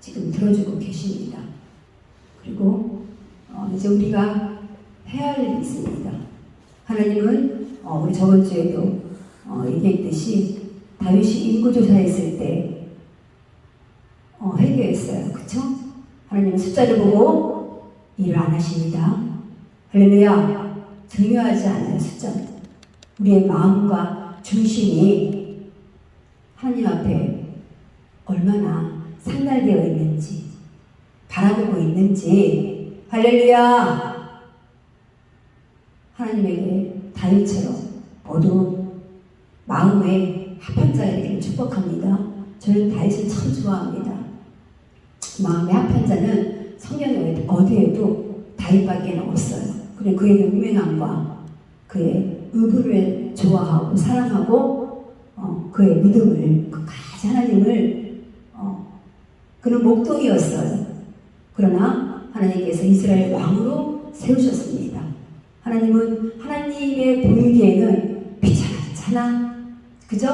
지금 들어주고 계십니다. 그리고 이제 우리가 해야 할 일이 있습니다. 하나님은 우리 저번 주에도 얘기했듯이 다윗이 인구조사했을 때 회개했어요. 그쵸? 하나님은 숫자를 보고 일을 안 하십니다. 할렐루야. 중요하지 않아요, 숫자. 우리의 마음과 중심이 하나님 앞에 얼마나 상달되어 있는지, 바라보고 있는지. 할렐루야. 하나님에게 다윗처럼 모두 마음에 합한 자가 되기를 축복합니다. 저는 다윗을 참 좋아합니다. 마음에 합한 자는 성경에 어디에도 다윗밖에 없어요. 그리고 그의 용맹함과 그의 의부를 좋아하고 사랑하고 그의 믿음을 끝까지 하나님을 그는 목동이었어요. 그러나 하나님께서 이스라엘 왕으로 세우셨습니다. 하나님은 하나님의 보이기에는 비참하잖아. 그죠?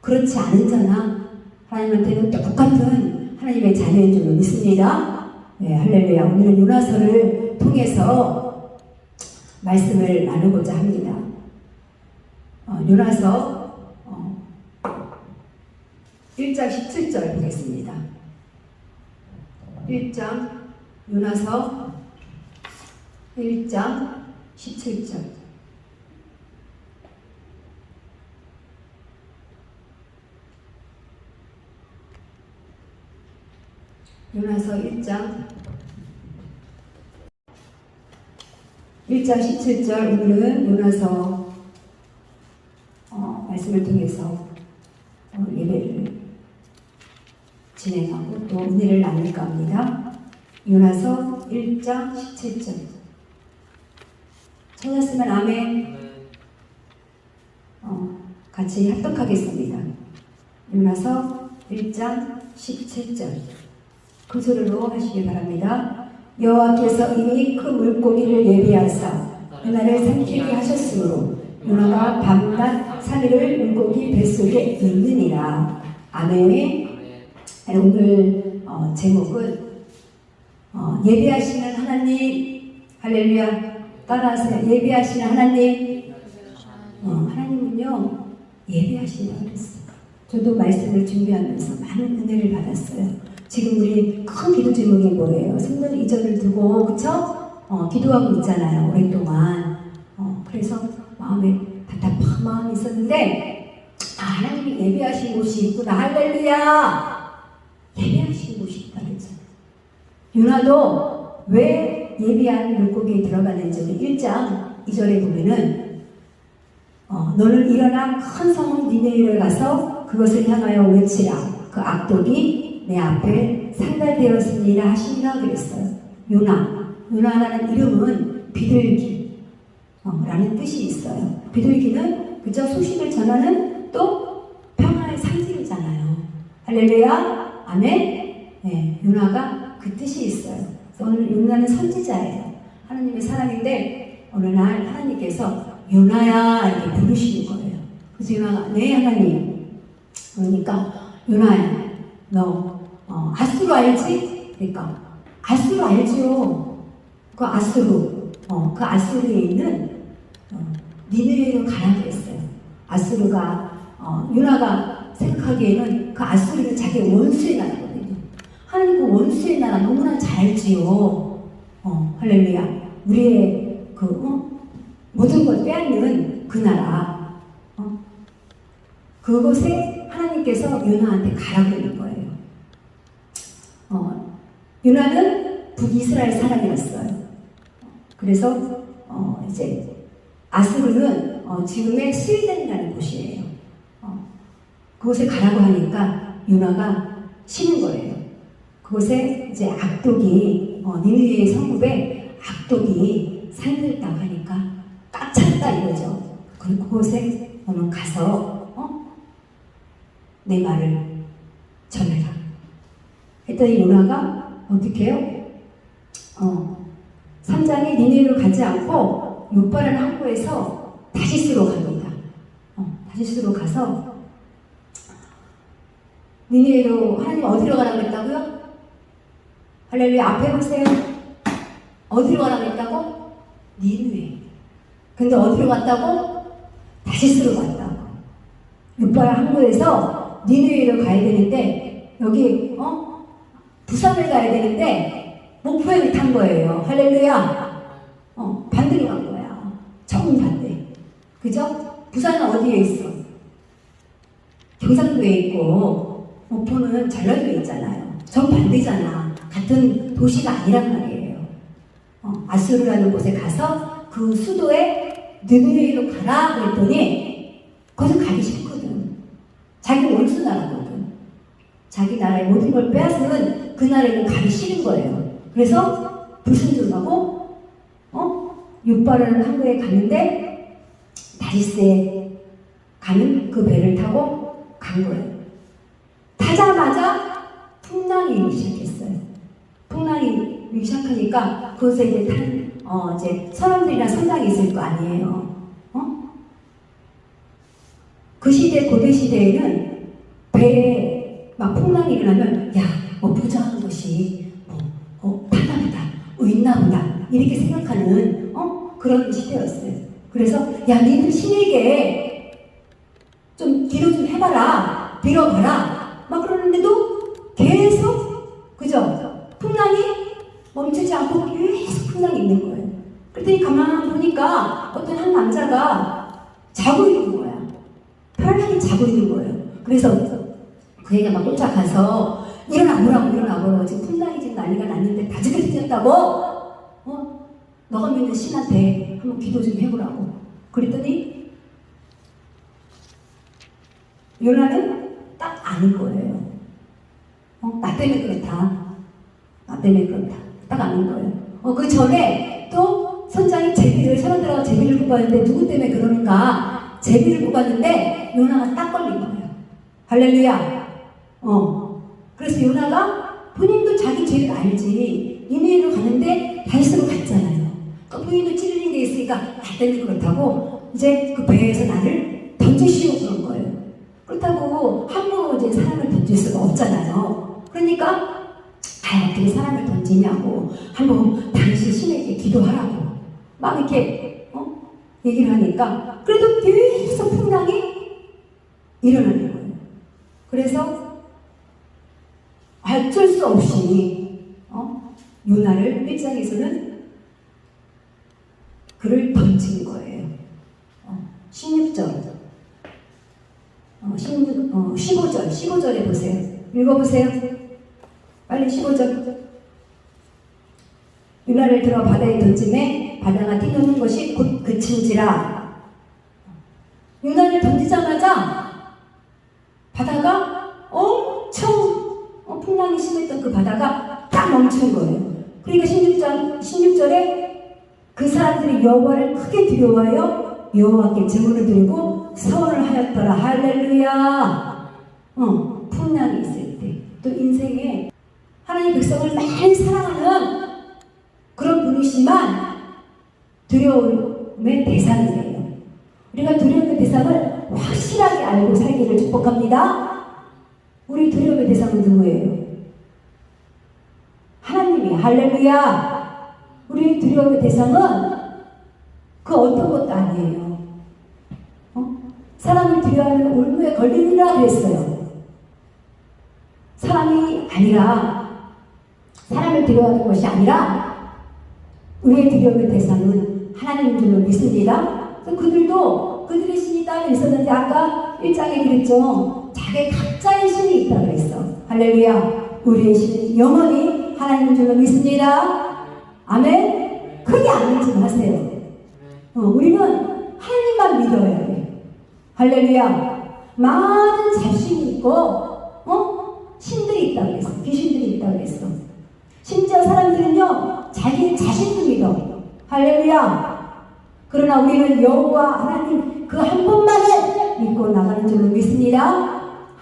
그렇지 않은 자나 하나님한테는 똑같은 하나님의 자녀인 줄 믿습니다. 네, 할렐루야. 오늘은 요나서를 통해서 말씀을 나누고자 합니다. 요나서 1장 17절 보겠습니다. 1장 요나서 1장 17절. 요나서 1장 17절. 오늘은 요나서 말씀을 통해서 예배를 진행하고 또 은혜를 나눌까 합니다. 요나서 1장 17절. 찾았으면 아멘. 같이 합독하겠습니다. 요나서 1장 17절. 그 소리로 하시기 바랍니다. 여호와께서 이미 큰 물고기를 예비하사 요나를 삼키게 하셨으므로 요나가 밤낮 3일을 물고기 뱃속에 있느니라. 아멘. 오늘 제목은 예비하시는 하나님. 할렐루야. 따라하세요. 예비하시는 하나님. 하나님은요 예비하신다고 그랬어요. 저도 말씀을 준비하면서 많은 은혜를 받았어요. 지금 우리 큰 기도 제목이 뭐예요? 성전 이전을 두고 그쵸? 기도하고 있잖아요. 오랫동안. 그래서 마음에 답답한 마음이 있었는데 하나님이 예배하신 곳이 있구나. 할렐루야. 예배하신 곳이 있다 그랬잖아요. 요나도 왜 예비한 물고기에 들어가는지 1장 2절에 보면은 너는 일어나 큰 성 니네웨를 가서 그것을 향하여 외치라. 그 악독이 내 앞에 상달되었습니다 하시니라 그랬어요. 요나라는 이름은 비둘기 라는 뜻이 있어요. 비둘기는 그저 소식을 전하는 또 평화의 상징이잖아요. 할렐루야. 아멘. 네, 요나가 그 뜻이 있어요. 오늘 요나는 선지자예요. 하나님의 사람인데 어느 날 하나님께서 요나야 이렇게 부르시는 거예요. 그래서 요나가 네 하나님. 그러니까 요나야 너 아수르 알지? 그러니까 아수르 알죠. 그 아수르 그 아수르에 있는 니느웨로 가라 그랬어요. 아수르가 요나가 생각하기에는 그 아수르는 자기의 원수의 나라거든요. 하나님 그 원수의 나라 너무나 잘 알지요. 할렐루야. 우리의 모든 걸 빼앗는 그 나라. 그곳에 하나님께서 요나한테 가라고 그러는 거예요. 요나는 북이스라엘 사람이었어요. 그래서 이제 아수르는 지금의 스웨덴이라는 곳이에요. 그곳에 가라고 하니까 요나가 쉬는 거예요. 그곳에 이제 악독이 니느웨의 성읍에 악독이 살들다고 하니까 꽉 찼다 이거죠. 그리고 그곳에 너는 가서 내 말을 전해라. 했더니 요나가 어떻게 해요? 3장에 니느웨로 가지 않고 요빠라는 항구에서 다시스로 갑니다. 다시스로 가서 니네로 하나님 어디로 가라고 했다고요? 할렐루야. 앞에 보세요. 어디로 가라고 했다고? 니느웨. 근데 어디로 갔다고? 다시스로 갔다고. 육바라 항구에서 니느웨로 가야 되는데 여기 부산을 가야 되는데 목포행을 탄 거예요. 할렐루야. 반대로 간 거야. 정반대. 그죠? 부산은 어디에 있어? 경상도에 있고 목포는 전라도에 있잖아요. 정반대잖아. 같은 도시가 아니란 말이에요. 아수르라는 곳에 가서 그 수도에 느느웨로 가라 그랬더니 거기서 가기 싫거든. 자기 원수 나라거든. 자기 나라의 모든 걸 빼앗으면 그 나라에는 가기 싫은 거예요. 그래서 불순종하고 육바라는 항구에 갔는데 다리스에 가는 그 배를 타고 간 거예요. 타자마자 풍랑이 일기 시작했어요. 풍랑이 일기 시작하니까 그곳에 이제 이제 사람들이랑 선장이 있을 거 아니에요. 그 시대, 고대 시대에는 배에 막 풍랑이 일어나면 부자한 것이 타나보다, 있나보다 이렇게 생각하는 그런 시대였어요. 그래서 니들 신에게 좀 기도 좀 해봐라, 빌어봐라 막 그러는데도 계속 그죠? 풍랑이 멈추지 않고 계속 풍랑이 있는 거예요. 그랬더니 가만 보니까 어떤 한 남자가 자고 있는 거야. 편하게 자고 있는 거예요. 그래서 그 애가 막 쫓아가서 일어나보라고 지금 풍랑이 지금 난리가 났는데 다 죽게 생겼다고 너가 믿는 신한테 한번 기도 좀 해보라고. 그랬더니 요나는 딱 아는 거예요. 나 때문에 그렇다. 딱 아는 거예요. 그 전에 또 선장이 사람들하고 제비를 뽑았는데 누구 때문에 그러는가 제비를 뽑았는데 요나가 딱 걸린 거예요. 할렐루야. 그래서 요나가 본인도 자기 죄를 알지. 니네로 가는데 다시스로 갔잖아요. 본인도 찔린 게 있으니까 나 때문에 그렇다고 이제 그 배에서 나를 던지시오 그런 거예요. 그렇다고 함부로 이제 사람을 던질 수가 없잖아요. 그러니까 어떻게 사람을 던지냐고 한번 당신 신에게 기도하라고 막 이렇게 얘기를 하니까 그래도 계속 풍랑이 일어나는 거예요. 그래서 어쩔 수 없이 요나를 1장에서는 그를 던진 거예요. 16절 15절에 보세요. 읽어보세요. 빨리 15절. 요나를 들어 바다에 던짐에 바다가 뛰노는 것이 곧 그친지라. 요나를 던지자마자 바다가 엄청 풍랑이 심했던 그 바다가 딱 멈춘 거예요. 그러니까 16절에 그 사람들이 여호와를 크게 두려워하여 여호와께 제물을 드리고 서원을 하였더라. 할렐루야. 풍랑이 있을 때 또 인생에 하나님 백성을 많이 사랑하는 그런 분이시만 두려움의 대상이에요. 우리가 두려움의 대상을 확실하게 알고 살기를 축복합니다. 우리 두려움의 대상은 누구예요? 하나님이에요. 할렐루야. 우리 두려움의 대상은 그 어떤 것도 아니에요. 사람을 두려워하면 올무에 걸리느라 그랬어요. 사람을 두려워하는 것이 아니라 우리의 두려움의 대상은 하나님인 줄로 믿습니다. 그들도 그들의 신이 따로 있었는데 아까 1장에 그랬죠. 자기 각자의 신이 있다고 그랬어. 할렐루야. 우리의 신은 영원히 하나님인 줄로 믿습니다. 아멘. 크게 안 믿지 마세요. 우리는 하나님만 믿어야 돼. 할렐루야. 많은 자신이 있고 신들이 있다고 그랬어. 귀신들이 있다고 그랬어. 심지어 사람들은요 자기 자신도 믿어. 할렐루야. 그러나 우리는 여호와 하나님 그 한 분만을 믿고 나가는 줄로 믿습니다.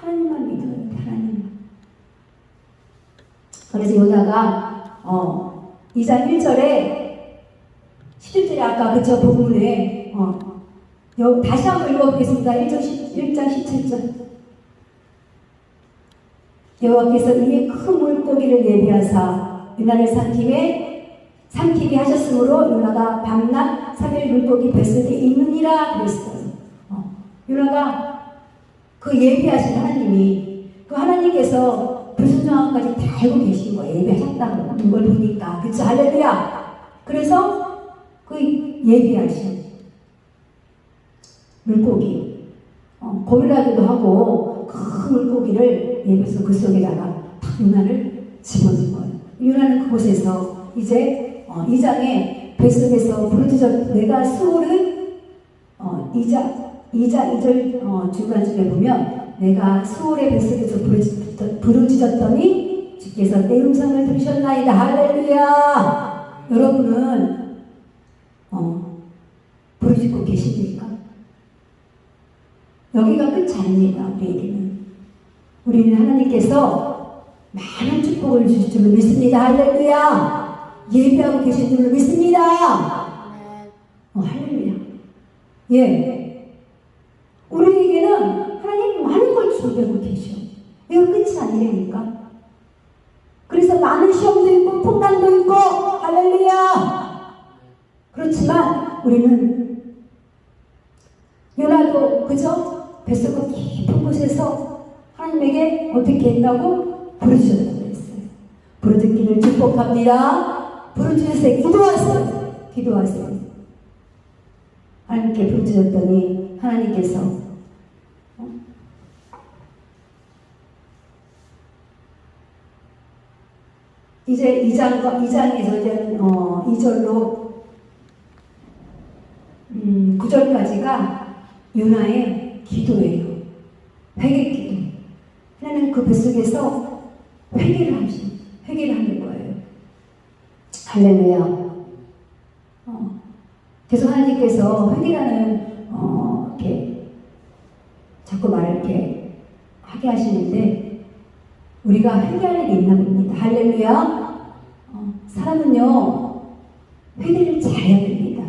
하나님만 믿어요. 하나님. 그래서 요나가 2장 1절에 11절에 아까 그쵸 본문에 다시 한번 읽어보겠습니다. 1장 17절 여호와께서 이미 큰 물고기를 예비하사 요나를 삼키게 하셨으므로 요나가 밤낮 3일 물고기 뱃속에 있느니라 그랬어요. 요나가 그 예비하신 하나님이 그 하나님께서 불순종함까지 다 알고 계신 거예요. 예비하셨다는 걸 보니까. 그쵸? 할렐루야. 그래서 그 예비하신 물고기 고릴라기도 하고 큰 물고기를 예비해서 그 속에다가 탁 요나를 집어넣은 거예요. 요나는 그곳에서 이제 2장에 뱃속에서 부르짖었 내가 수월은 2절 중간쯤에 보면 내가 수월의 뱃속에서 부르짖었더니 주께서 내 음성을 들으셨나이다. 할렐루야. 여러분은 부르짖고 계십니까? 여기가 끝이 아닙니다. 우리는 하나님께서 많은 축복을 주실 줄로 믿습니다. 할렐루야. 예배하고 계신 줄로 믿습니다. 할렐루야. 예. 우리에게는 하나님 많은 걸 준비하고 계셔. 이거 끝이 아니라니까. 그래서 많은 시험도 있고 풍랑도 있고 할렐루야. 그렇지만 우리는 요나도 그저 뱃속 깊은 곳에서 하나님에게 어떻게 했다고? 부르짖었다고 했어요. 부르짖기를 축복합니다. 부르짖으세요. 기도하세요. 하나님께 부르짖었더니 하나님께서 이제 2장에서 이제 2절로 9절까지가 요나의 기도예요. 회개 기도. 하나님 그 뱃속에서 회개를 하는 거예요. 할렐루야. 계속 하나님께서 회개라는 이렇게 자꾸 말을 이렇게 하게 하시는데 우리가 회개할 일이 있나 봅니다. 할렐루야. 사람은요 회개를 잘해야 됩니다.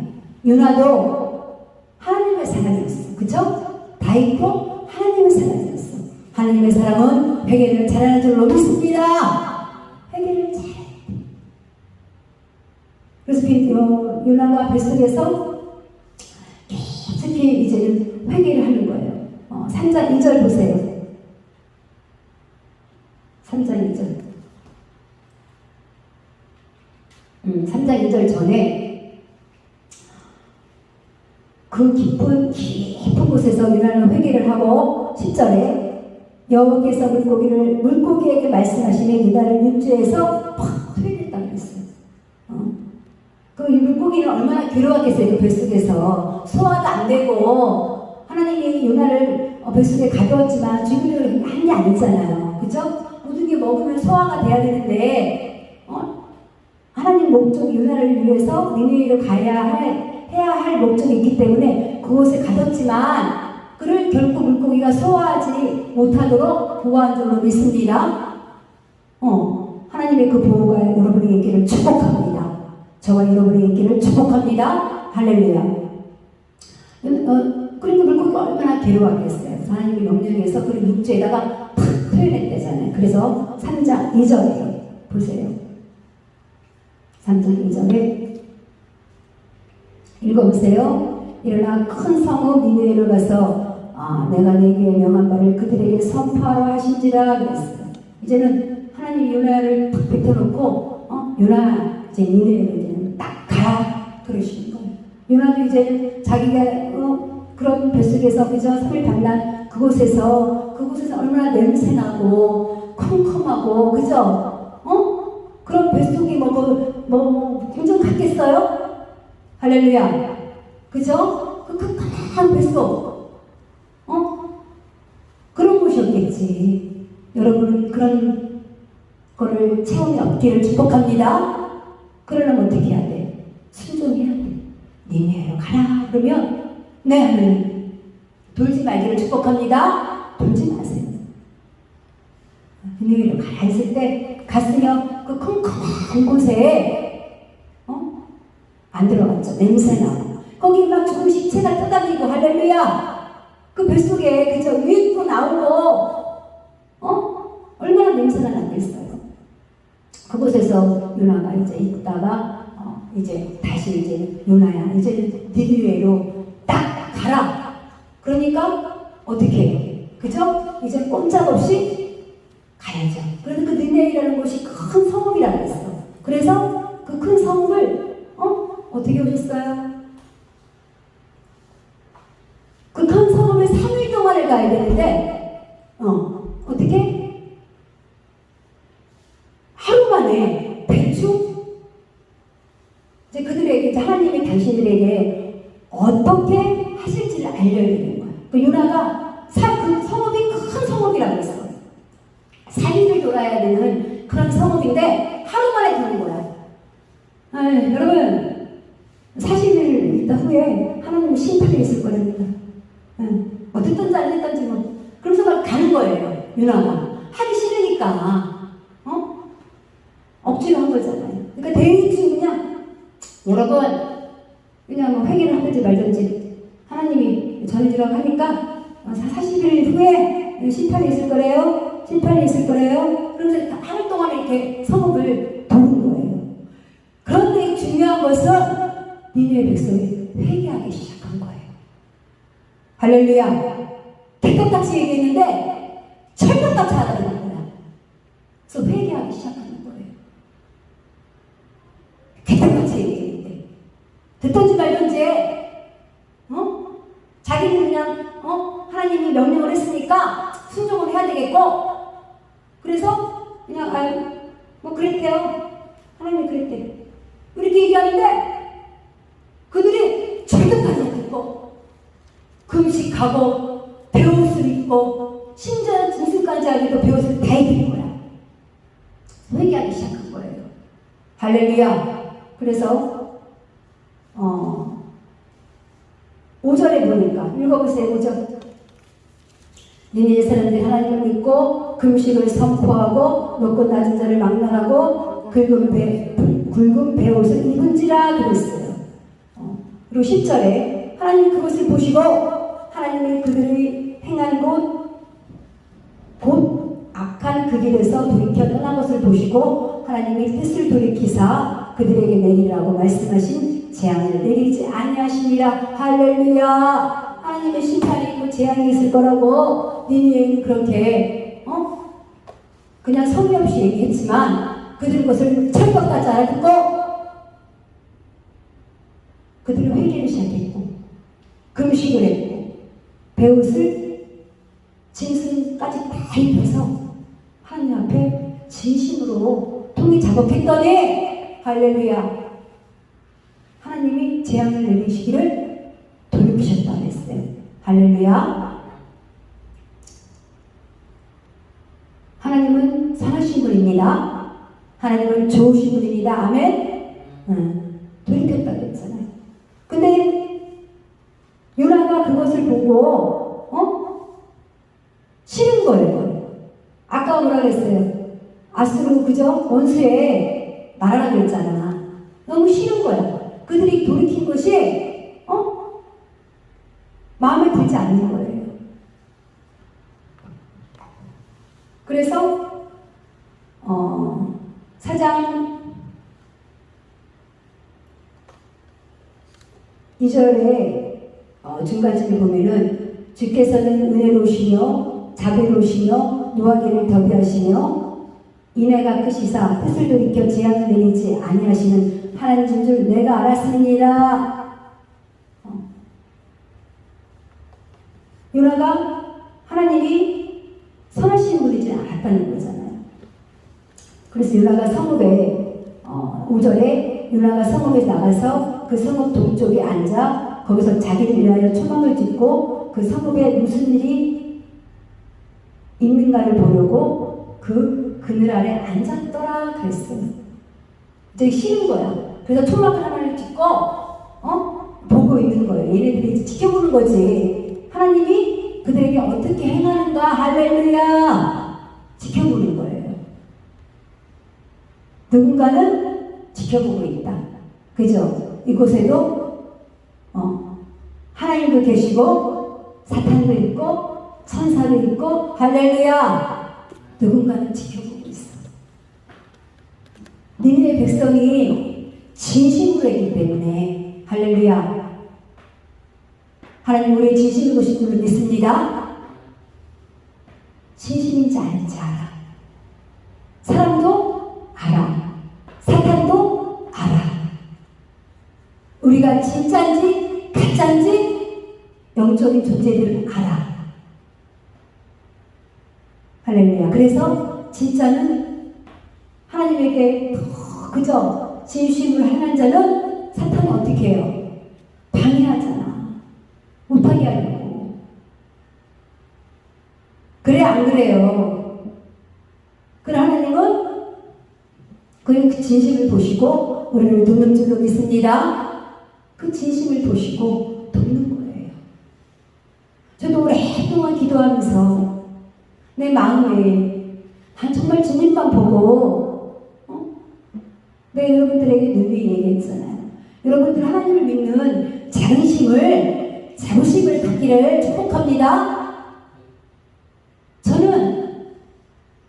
요나도 하나님의 사람이었어. 그쵸? 다윗도 하나님의 사람이었어. 하나님의 사람은 회개를 잘하는 줄로 믿습니다. 회개를 잘해야 돼. 그래서 요나가 뱃속에서 깊이 이제는 회개를 하는 거예요. 3장 2절 보세요. 3장 2절. 3장 2절 전에 그 깊은 곳에서 요나는 회개를 하고 10절에 여호와께서 물고기에게 말씀하시니 유다를 육지에서 팍 퇴했다고 했어요. 그 물고기는 얼마나 괴로웠겠어요. 그 뱃속에서 소화도 안 되고 하나님이 요나를 뱃속에 가두었지만 죽이려고 한 게 아니잖아요. 그죠? 모든 게 먹으면 소화가 돼야 되는데 하나님 목적이 요나를 위해서 니느웨로 해야 할 목적이 있기 때문에 그곳에 가뒀지만 그를 결코 물고기가 소화하지 못하도록 보호한 줄로 믿습니다. 하나님의 그 보호가 여러분의 인기를 축복합니다. 저와 여러분의 인기를 축복합니다. 할렐루야. 그러니까 물고기가 얼마나 괴로워하겠어요. 하나님의 명령에서 그를 육지에다가 탁 표현했대잖아요. 그래서 3장 2절에 보세요. 3장 2절에 읽어보세요. 일어나 큰 성읍 니느웨로 가서 내가 내게 명한 바를 그들에게 선포하라 하신지라 그랬어요. 이제는 하나님이 요나를 탁 뱉어놓고 요나 이제 니느웨로 이제는 딱 가라 그러시는 거예요. 요나도 이제 자기가 그런 뱃속에서 그저 3일 밤낮 그곳에서 얼마나 냄새나고 컴컴하고 그죠? 그런 뱃속이 굉장히 같겠어요? 할렐루야. 그죠? 그 큰 뱃속 그런 곳이었겠지. 여러분은 그런 거를 체험이 없기를 축복합니다. 그러려면 어떻게 해야 돼? 순종해야 돼. 니네로 가라 그러면 네 하나님 돌지 말기를 축복합니다. 돌지 마세요. 니네로 가라 했을 때 갔으면 그 컴컴한 곳에 안 들어갔죠. 냄새나고 거기 막 죽은 시체가 떠다니고 할렐루야. 그 뱃속에 그저 위액도 나오고 얼마나 이상한 냄새가 났겠어요. 그곳에서 요나가 이제 있다가 이제 다시 이제 요나야 이제 니느웨로 딱 가라. 그러니까 어떻게 해요? 그죠? 이제 꼼짝없이 가야죠. 그래서 그 니느웨라는 곳이 큰 성읍이라고 했어. 그래서 그 큰 성읍을 어떻게 오셨어요? 그 큰 성읍에 3일 동안을 가야 되는데 어떻게? 하루 만에 대충 이제 그들에게 이제 하나님이 당신들에게 어떻게 하실지를 알려야 되는 거야. 그 요나가 그 성읍이 큰 성읍이라고 했어. 3일을 돌아야 되는 그런 성읍인데 하루 만에 도는 거야. 여러분 40일 있다 후에 하나님 심판이 있을 거랍니다. 듣든지 안 듣든지 뭐 그러면서 막 가는 거예요. 요나가 하기 싫으니까 억지로 한 거잖아요. 그러니까 대충 그냥 여러분 그냥 뭐 회개를 하든지 말든지 하나님이 전해주라고 하니까 40일 후에 심판이 있을 거래요. 심판이 있을 거래요. 그러면서 하루 동안 이렇게 성읍을 도는 거예요. 그런데 중요한 것은 니느웨 백성이 회개하기 시작한 거예요. 할렐루야. 개떡같이 얘기했는데 철떡같이 하다는 거야. 그래서 회개하기 시작하는 거예요. 개떡같이 얘기했는데 듣든지 말든지 자기는 그냥 하나님이 명령을 했으니까 순종을 해야 되겠고 그래서 그냥 뭐 그랬대요. 하나님이 그랬대요. 이렇게 얘기하는데 그들이 철떡하지 않고 금식하고 배옷을 입고 심지어 짐승까지 하기도 배옷을 다 입은 거야. 회개하기 시작한 거예요. 할렐루야. 그래서 5절에 보니까 읽어보세요. 5절. 니느웨 사람들이 하나님을 믿고 금식을 선포하고 높고 낮은 자를 막론하고 굵은 배옷을 입은지라 그랬어요. 그리고 10절에 하나님 그것을 보시고 하나님이 그들이 행한 곧 악한 그 길에서 돌이켜 떠난 것을 보시고 하나님이 뜻을 돌이키사 그들에게 내리라고 말씀하신 재앙을 내리지 아니하시니라. 할렐루야. 하나님의 심판이 있고 재앙이 있을 거라고 니느웨는 그렇게 그냥 성의 없이 얘기했지만 그들은 그것을 철벽까지 알아듣고 그들은 회개를 시작했고 금식을 했고 배옷을 짐승까지 다 입혀서 하나님 앞에 진심으로 통일 작업했더니 할렐루야. 하나님이 재앙을 내리시기를 돌이키셨다고 했어요. 할렐루야. 하나님은 선하신 분입니다. 하나님은 좋으신 분입니다. 아멘. 돌이켰다고 했잖아요. 근데 요나가 그것을 보고 싫은 거예요. 아까 뭐라 그랬어요? 아수르 그죠? 원수에 말하라고 했잖아. 너무 싫은 거야. 그들이 돌이킨 것이 마음에 들지 않는 거예요. 그래서 4장 2절에 중간쯤에 보면은 주께서는 은혜로우시며 자비로우시며 노하기를 더디하시며 인애가 크시사 뜻을 돌이켜 재앙을 내리지 아니하시는 하나님인 줄 내가 알았습니다. 요나가 하나님이 선하신 분이지 않았다는 거잖아요. 그래서 요나가 성읍에 5절에 요나가 성읍에 나가서 그 성읍 동쪽에 앉아 거기서 자기를 위하여 초막을 짓고 그 성읍에 무슨 일이 있는가를 보려고 그 그늘 아래 앉았더라 그랬어요. 이제 싫은 거야. 그래서 초막을 하나를 짓고 보고 있는 거예요. 얘네들이 이제 지켜보는 거지. 하나님이 그들에게 어떻게 행하는가. 할렐루야. 지켜보는 거예요. 누군가는 지켜보고 있다. 그죠? 이곳에도 하나님도 계시고 사탄도 있고 천사도 있고 할렐루야. 누군가는 지켜보고 있어. 니네 백성이 진심으로 했기 때문에 할렐루야. 하나님 우리의 진심을 보신 줄로 믿습니다. 진심인지 아닌지 알아. 사람도 알아. 사탄도 알아. 우리가 진짜인지 가짜인지 영적인 존재들을 알아. 할렐루야. 그래서 진짜는 하나님에게 그저 진심을 행한 자는 사탄이 어떻게 해요? 방해하잖아. 못하게 하려고. 그래 안 그래요? 그래 하나님은 그 진심을 보시고 우리를 돕는 줄로 믿습니다. 그 진심을 보시고 돕는 거예요. 저도 오랫동안 기도하면서 내 마음에 난 정말 주님만 보고 내가 여러분들에게 늘 얘기했잖아요. 여러분들 하나님을 믿는 자부심을 갖기를 축복합니다. 저는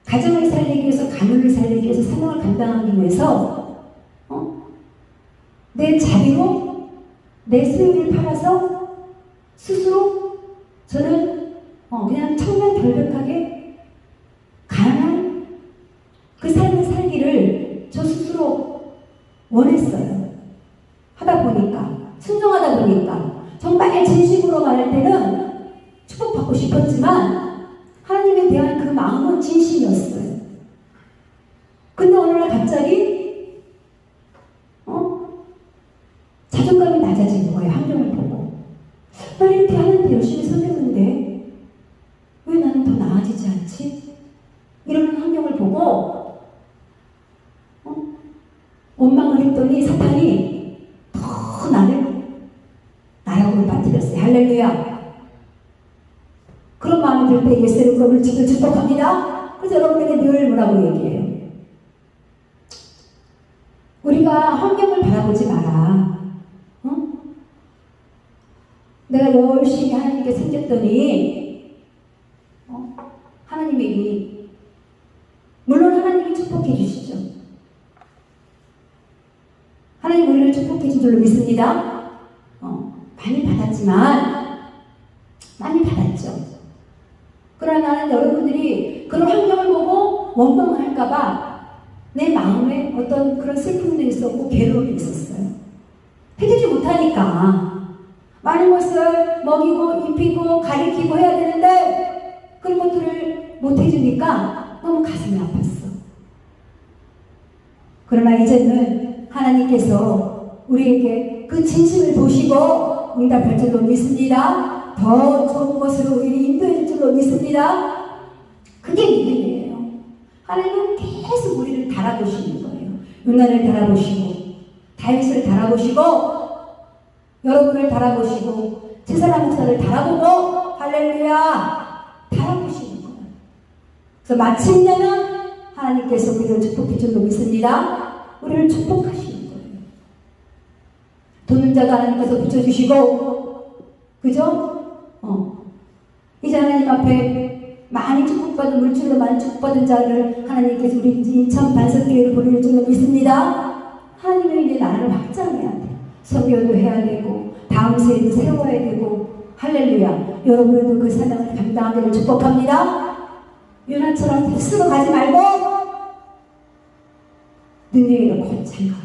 가정을 살리기 위해서, 가문을 살리기 위해서, 사명을 감당하기 위해서 내 자비로 내 소유를 팔아서 스스로 저는 그냥 청명결백하게 가난한 그 삶을 살기를 저 스스로 원했어요. 하다 보니까, 순종하다 보니까 정말 진심으로 말할 때는 축복받고 싶었지만 하나님에 대한 그 마음은 진심이었어요. 근데 어느 날 갑자기 자존감이 낮아지는 거예요. 환경을 보고. 나 이렇게 하는데 열심히 섬겼는데 왜 나는 더 나아지지 않지? 이러는 환경을 보고 원망을 했더니 사탄이 더 나를 나락으로 빠뜨렸어요. 할렐루야. 그런 마음이 들 때 예수를 그럼을 지금 축복합니다. 그래서 여러분에게 늘 뭐라고 얘기해요. 우리가 환경을 바라보지 마라. 내가 열심히 하나님께 섬겼더니 하나님이 물론 하나님이 축복해 주시죠. 하나님 우리를 축복해 준 줄로 믿습니다. 많이 받았죠. 그러나 나는 여러분들이 그런 환경을 보고 원망할까봐 내 마음에 어떤 그런 슬픔도 있었고 괴로움이 있었어요. 해주지 못하니까 많은 것을 먹이고 입히고 가리키고 해야 되는데 그런 것들을 못 해주니까 너무 가슴이 아팠어. 그러나 이제는 하나님께서 우리에게 그 진심을 보시고 응답할 줄로 믿습니다. 더 좋은 것으로 우리를 인도해 줄 줄로 믿습니다. 그게 믿음이에요. 하나님은 계속 우리를 달아보시는 거예요. 요나를 달아보시고 다윗을 달아보시고 여러분을 달아보시고 제사라 목사를 달아보고 할렐루야 달아보시는 거예요. 그래서 마침내는 하나님께서 우리를 축복해 줄로 믿습니다. 우리를 축복하시는 거예요. 돕는 자도 하나님께서 붙여주시고 그죠? 이제 하나님 앞에 많이 축복받은 물질로 많이 축복받은 자를 하나님께서 우리 인천 반석교회를 보낼 줄로 믿습니다. 하나님은 이제 나를 확장해야 돼. 선교도 해야 되고 다음 세대도 세워야 되고 할렐루야. 여러분도 그 사명을 감당하기를 축복합니다. 요나처럼 스스로 가지 말고 능력으로 곧장 가.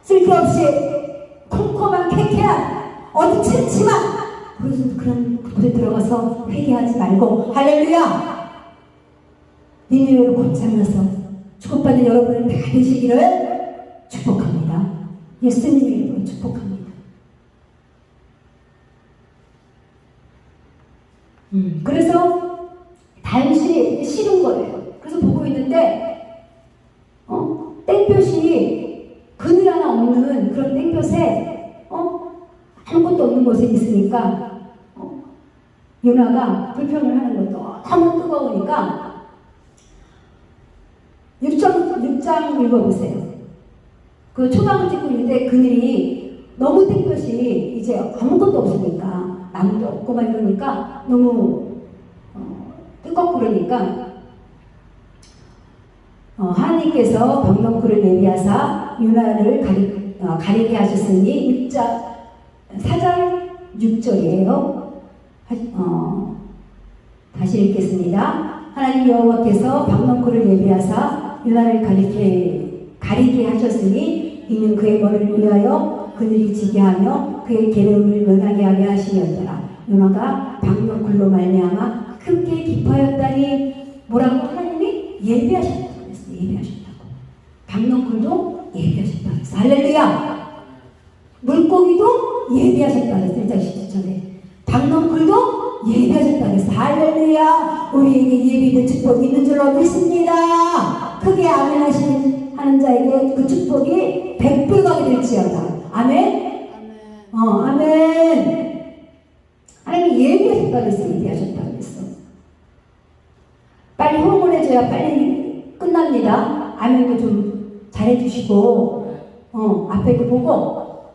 쓸데없이 콤콤한 쾌쾌한 어디 치만 그런 곳에 들어가서 회개하지 말고 할렐루야. 니네로 곧장 가서 축복받는 여러분을 다 되시기를 축복합니다. 예수님 이름으로 축복합니다. 그래서 다윗이 싫은 거예요. 그래서 보고 있는데 땡볕이 그늘 하나 없는 그런 땡볕에 아무것도 없는 곳에 있으니까 요나가 불평을 하는 것도 너무 뜨거우니까 6장 읽어보세요. 그 초강을 찍고 있는데 그늘이 너무 땡볕이 이제 아무것도 없으니까 나무도 없고 막 이러니까 너무 거꾸로니까 하나님께서 박넝쿨을 예비하사 유나를 가리게 하셨으니 4장 6절이에요. 다시 읽겠습니다. 하나님 여호와께서 박넝쿨을 예비하사 유나를 가리게 하셨으니 이는 그의 머리를 위하여 그늘이 지게 하며 그의 계름을 연하게 하게 하시려더라. 유나가 박넝쿨로 말미암아 크게 기뻐하였다니 뭐라고 하나님이 예비하셨다고 그랬어요. 예비하셨다고. 박넝쿨도 예비하셨다고 그랬어요. 할렐루야. 물고기도 예비하셨다고 그랬어요. 1장 17절에. 박넝쿨도 예비하셨다고 그랬어요. 할렐루야. 우리에게 예비된 축복이 있는 줄로 믿습니다. 크게 아멘 하는 자에게 그 축복이 100배가 될지어다. 아멘? 아멘. 하나님이 예비하셨다고 그랬어요. 예비하셨다고 그랬어. 빨리 호응을 해줘야 빨리 끝납니다. 아멘도 좀 잘해주시고 앞에 그 보고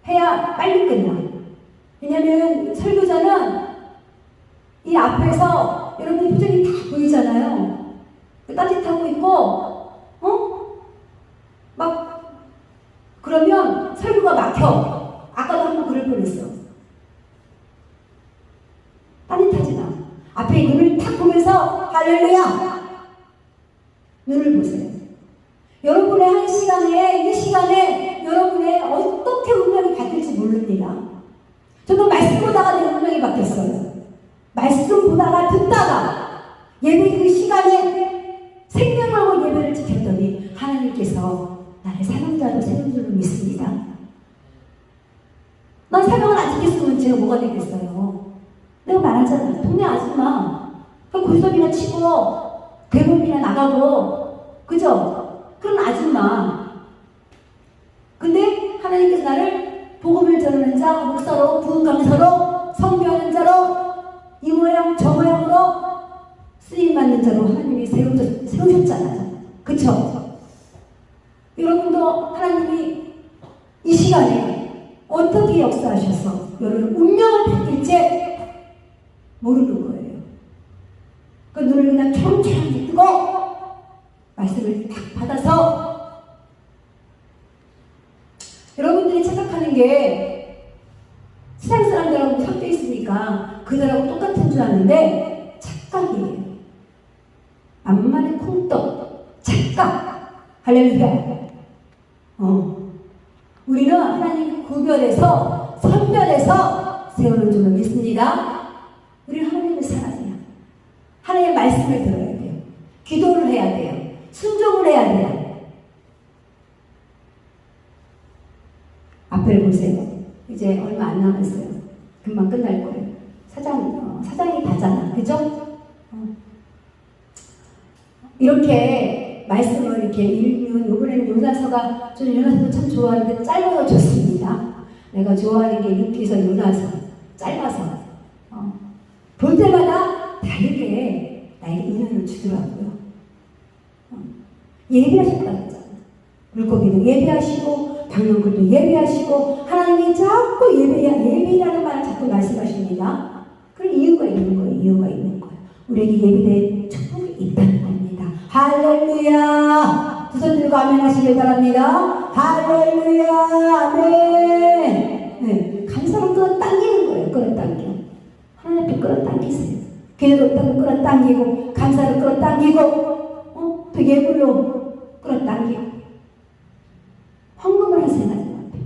해야 빨리 끝나. 왜냐면 설교자는 이 앞에서 여러분의 표정이 다 보이잖아요. 따뜻하고 있고 막 그러면 설교가 막혀. 아까도 한번 그럴 뻔했어. 따뜻하지 마. 앞에 눈을 탁 보면서 할렐루야. 눈을 보세요. 여러분의 한 시간에, 이 시간에 여러분의 어떻게 운명이 바뀔지 모릅니다. 저도 말씀 보다가 내 운명이 바뀌었어요. 말씀 보다가 듣다가 예배 그 시간에 생명 걸고 예배를 지켰더니 하나님께서 나를 사명자로 세운 줄로 믿습니다. 넌 사명을 안 지켰으면 제가 뭐가 되겠어요? 내가 말하잖아. 동네 아줌마. 골소리나 치고 대본이나 나가고 그죠? 그런 아줌마. 근데 하나님께서 나를 복음을 전하는 자, 목사로, 부흥 강사로, 선교하는 자로 이 모양 저 모양으로 쓰임받는 자로 하나님이 세우셨잖아요. 그쵸? 여러분도 하나님이 이 시간에 어떻게 역사하셔서 여러분 운명을 바뀔지 모르는 거예요. 그 눈을 그냥 초롱초롱 뜨고 말씀을 딱 받아서 여러분들이 착각하는 게 세상 사람들하고 섞여 있으니까 그들하고 똑같은 줄 아는데 착각이에요. 암만의 콩떡 착각. 할렐루야. 우리는 하나님 구별해서 선별해서 세우는 줄로 믿습니다. 우리는 하나님의 사람이야. 하나님의 말씀을 들어야 돼요. 기도를 해야 돼요. 순종을 해야 돼요. 앞을 보세요. 이제 얼마 안 남았어요. 금방 끝날 거예요. 사장이 다잖아. 그죠? 이렇게 말씀을 이렇게 읽는 이번에는 요나서가 저는 요나서도 참 좋아하는데 짧아서 좋습니다. 내가 좋아하는 게 룻기서 요나서 짧아서 볼 때마다 다르게 나에게 은혜를 주더라고요. 예비하셨다고 했잖아. 물고기도 예비하시고 박넝쿨도 예비하시고 하나님이 자꾸 예비라는 말을 자꾸 말씀하십니다. 그런 이유가 있는 거예요. 이유가 있는 거예요. 우리에게 예비된 축복이 있다는 겁니다. 할렐루야. 두 손 들고 아멘 하시길 바랍니다. 할렐루야. 아멘. 네. 감사로 끌어당기는 거예요. 끌어당겨. 하나님 앞에 끌어당기세요. 기도로 끌어당기고 감사로 끌어당기고 또 예물로 끌어당기고 헌금을 하세요. 하나님 앞에.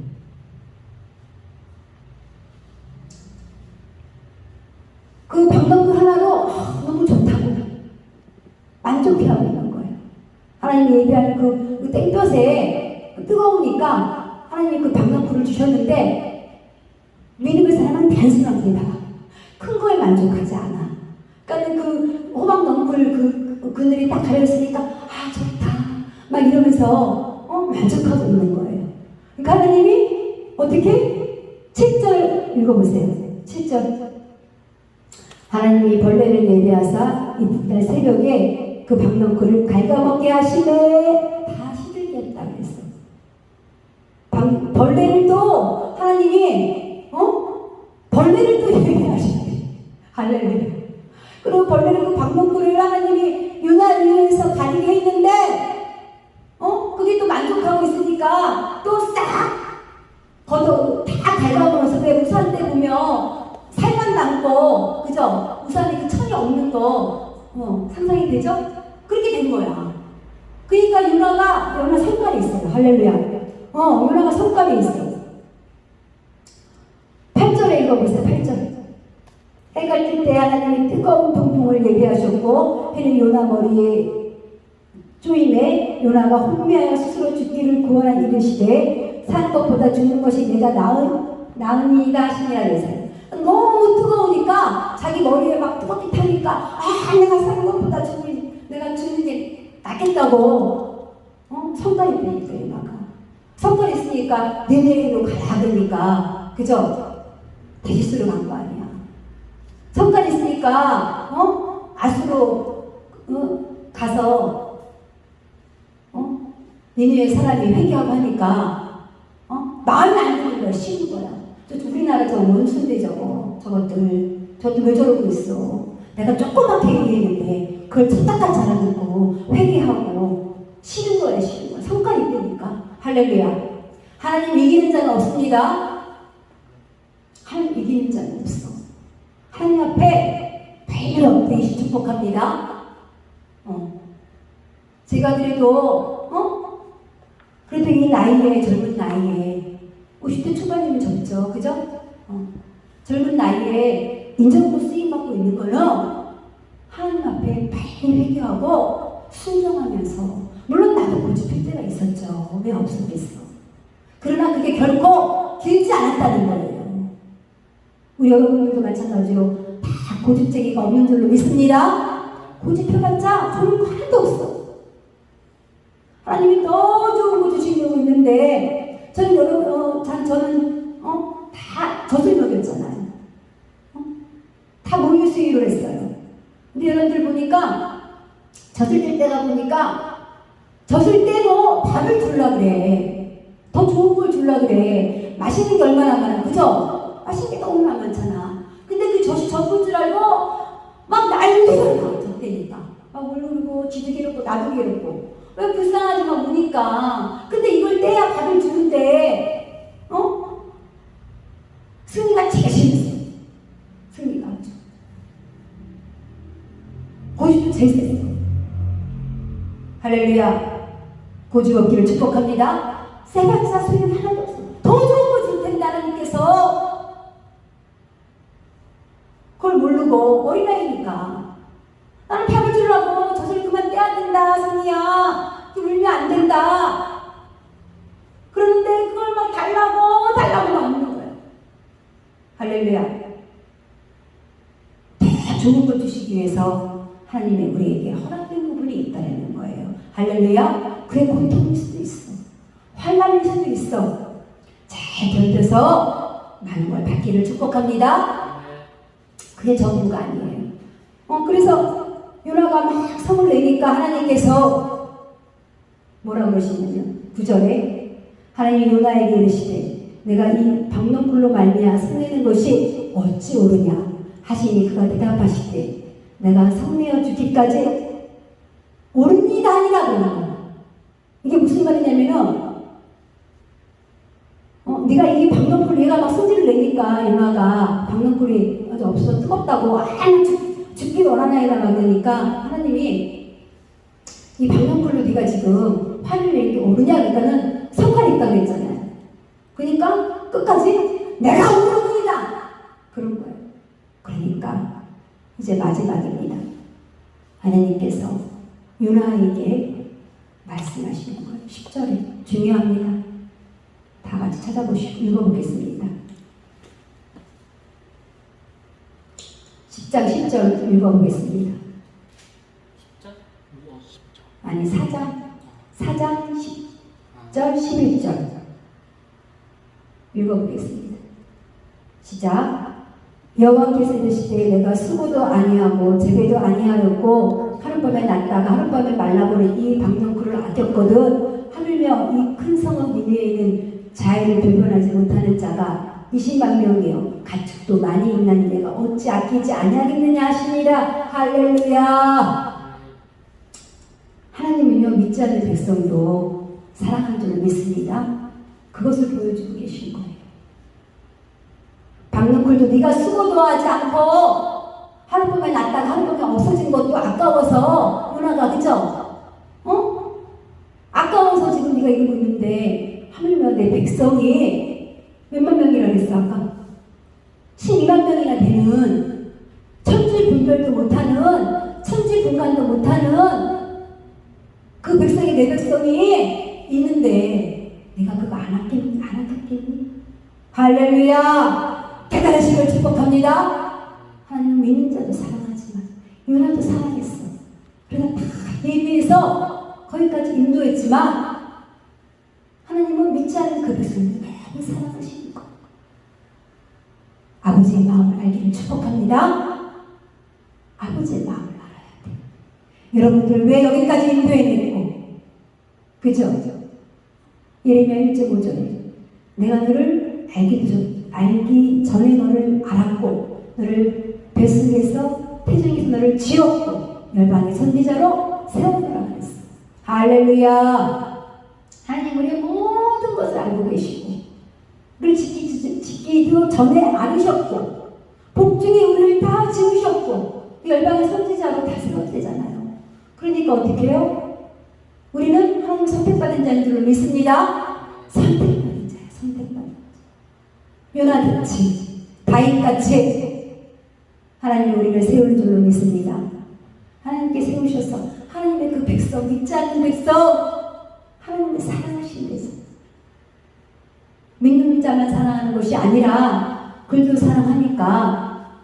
그 박넝쿨 하나로 너무 좋다고 만족해하고 있는 거예요. 하나님 예비하는 그 땡볕에 뜨거우니까 하나님이 그 박넝쿨을 주셨는데 믿음의 사람은 단순합니다. 큰 거에 만족하지 않아. 그러니까 그 호박넝쿨 그늘이 딱 가려있으니까 좋다 막 이러면서 만족하고 있는 거예요. 그러니까 하나님이 어떻게? 7절 읽어보세요. 7절. 하나님이 벌레를 예비하사 이튿날 새벽에 그 박넝쿨을 갉아먹게 하시네. 다 시들겠다 그랬어. 벌레를 또 하나님이 벌레를 또 예비하시네. 할렐루야. 그리고 벌레는 그 방문구를 하나님이 요나 위에서 가리게 했는데 그게 또 만족하고 있으니까 또 싹 걷어 다 갉아먹어서 왜 우산 때 보면 살만 남고 그죠? 우산에 그 천이 없는 거 상상이 되죠? 그렇게 된 거야. 그러니까 요나 성깔이 있어요. 할렐루야. 요나가 성깔이 있어. 8절에 읽어보세요. 8절. 해가 뜰 때 하나님이 뜨거운 동풍을 예비하셨고 해는 요나 머리에 쪼임에 요나가 혼미하여 스스로 죽기를 구원한 이르시되 사는 것보다 죽는 것이 내가 나으니이다 하시니라 그랬어요. 너무 뜨거우니까 자기 머리에 막 뜨겁게 타니까 내가 사는 것보다 내가 죽는 게 낫겠다고 성깔이 있으니까 요나가 성깔이 있으니까 니네로 가야 되니까 그죠? 다시스로 간 거 아니야. 성깔이 있으니까 아수로 가서 니네의 사람이 회개하고 하니까 마음이 안 드는 거야. 싫은 거야. 우리나라 저 원수인데 저것도 왜 저러고 있어. 내가 조그맣게 얘기했는데 그걸 착각하지 않았고 회개하고 싫은 거야. 싫은 거야. 성깔이 있으니까. 할렐루야. 하나님 이기는 자는 없습니다. 하나님 이기는 자는 없어. 하나님 앞에 매일 엎드리시 축복합니다. 제가 그래도 이 나이에 젊은 나이에 50대 초반이면 젊죠. 그죠? 젊은 나이에 인정도 쓰임받고 있는 거는 하나님 앞에 매일 회개하고 순종하면서 물론 나도 고집할 때가 있었죠. 왜 없었겠어. 그러나 그게 결코 길지 않았다는 거예요. 우리 여러분들도 마찬가지로 다 고집쟁이가 없는 줄로 믿습니다. 고집해봤자 좋은 거 하나도 없어. 하나님이 더 좋은 거 주시려고 있는데 저는 다 젖을 먹였잖아요. 다 모유수유를 했어요. 우리 여러분들 보니까 젖을 뗄 때가 보니까 젖을 떼고 밥을 줄라 그래. 더 좋은 걸 줄라 그래. 맛있는 게 얼마나 많아. 그죠? 맛있는 게 너무 많잖아. 근데 그 젖이 젖은 줄 알고 막 난리가 나. 젖 떼니까. 막 울고 지도 괴롭고 나도 괴롭고. 왜 불쌍하지 막 우니까. 근데 이걸 떼야 밥을 주는데 승리가 제일 싫었어. 승리가 아주 고집도 제일 셌어. 할렐루야. 고집 없기를 축복합니다. 세박사 소리는 하나도 없어. 더 좋은 거 줄 텐데 하나님께서 그걸 모르고 어린아이니까 나는 밥을 주려고 젖을 그만 떼야 된다. 승리야 울면 안 된다. 그런데 그걸 막 달라고 막 묻는 거야. 할렐루야. 더 좋은 걸 주시기 위해서 하나님이 우리에게 허락된 부분이 있다는 거예요. 할렐루야. 그게 고통일 수도 있어. 환난일 수도 있어. 잘 견뎌서 많은 걸 받기를 축복합니다. 그게 전부가 아니에요. 그래서 요나가 막 성을 내니까 하나님께서 뭐라 그러시냐면 9절에 하나님이 요나에게 이르시되 내가 이 박농불로 말미암아 성내는 것이 어찌 옳으냐 하시니 그가 대답하시되 내가 성내어 주기까지 옳은 일이 아니라고. 이게 무슨 말이냐면은 네가 이 박농불 얘가 막 성질을 내니까 요나가 박농불이 아주 없어 뜨겁다고 죽기 원하나이다 막 그러니까 하나님이 이 박농불로 네가 지금 화를 내는 게 옳으냐 그러니까는 성깔이 있다고 했잖아요. 그러니까 끝까지 내가 옳은 분이다 그런 거예요. 그러니까 이제 마지막입니다. 하나님께서 요나에게 말씀하시는 거예요. 10절에 중요합니다. 다 같이 찾아보시고 읽어보겠습니다. 10장 10절 읽어보겠습니다. 10장? 아니 4장 10절 11절 읽어보겠습니다. 시작. 여호와께서 이르시되 내가 수고도 아니하고 재배도 아니하였고 하룻밤에 났다가 하룻밤에 말라버린 이 박농쿨을 아꼈거든 하물며 이 큰 성읍 니느웨에 있는 자애를 변론하지 못하는 자가 20만 명이요 가축도 많이 있나니 내가 어찌 아끼지 아니하겠느냐 하시니라. 할렐루야. 하나님은요 믿지 않는 백성도 사랑하는 줄 믿습니다. 그것을 보여주고 계신 거예요. 박능쿨도 네가 수고도 하지 않고 하루 보면 났다가 하루 보면 없어진 것도 아까워서 누나가 그죠? 아까워서 지금 네가 이러고 있는데 하물며 내 백성이 몇만 명이라 그랬어 아까? 12만 명이나 되는 천지분별도 못하는 천지분간도 못하는 그 백성이 내 백성이 있는데 내가 그거 안 아꼈겠니? 할렐루야. 대단하심을 축복합니다. 하나님 믿는 자도 사랑하지만 요나도 사랑했어. 그래서 다 예비해서 거기까지 인도했지만 하나님은 믿지 않는 그 백성을 너무 사랑하시는 거. 아버지의 마음을 알기를 축복합니다. 아버지의 마음을 알아야 돼. 여러분들 왜 여기까지 인도해냈고 그죠? 예레미야 1장 5절에 내가 너를 알기 전에 너를 알았고 너를 뱃속에서 태중에서 너를 지었고 열방의 선지자로 세웠노라 그랬어. 할렐루야. 하나님 우리의 모든 것을 알고 계시고 우리를 지키기도 전에 알으셨고 복중에 우리를 다 지으셨고 열방의 선지자로 다 세웠대잖아요. 그러니까 어떻게 해요? 우리는 하나님 선택받은 자인 줄로 믿습니다. 선택받은 자야. 선택받은 자. 요나같이 다윗같이 하나님 우리를 세울 줄로 믿습니다. 하나님께 세우셔서 하나님의 그 백성 믿지 않는 백성 하나님을 사랑하신 데서 믿는 자만 사랑하는 것이 아니라 그들도 사랑하니까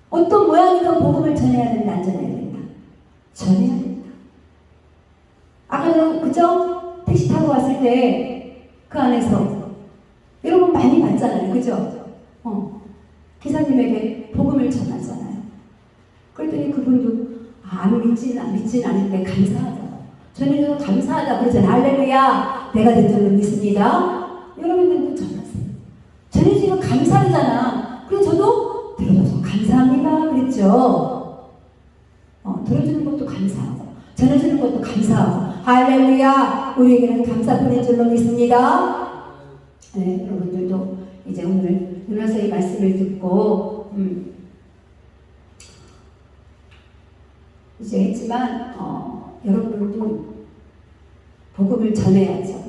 어떤 모양이든 복음을 전해야 된다. 안 전해야 된다. 전해야 된다. 아까는 그죠? 택시 타고 왔을 때 그 안에서 여러분 많이 봤잖아요. 그죠? 기사님에게 복음을 전하잖아요. 그랬더니 그분도 안 믿진 않은데 감사하다고. 전해줘서 감사하다고 그러잖아요. 할렐루야. 내가 된 줄로 믿습니다. 여러분들도 전하세요. 전해주면 감사하잖아. 그래서 저도 들어줘서 감사합니다. 그랬죠. 들어주는 것도 감사하고 전해주는 것도 감사하고 할렐루야. 우리에게는 감사뿐인 줄로 믿습니다. 네, 여러분들도 이제 오늘 요나서의 말씀을 듣고 이제 했지만 여러분들도 복음을 전해야죠.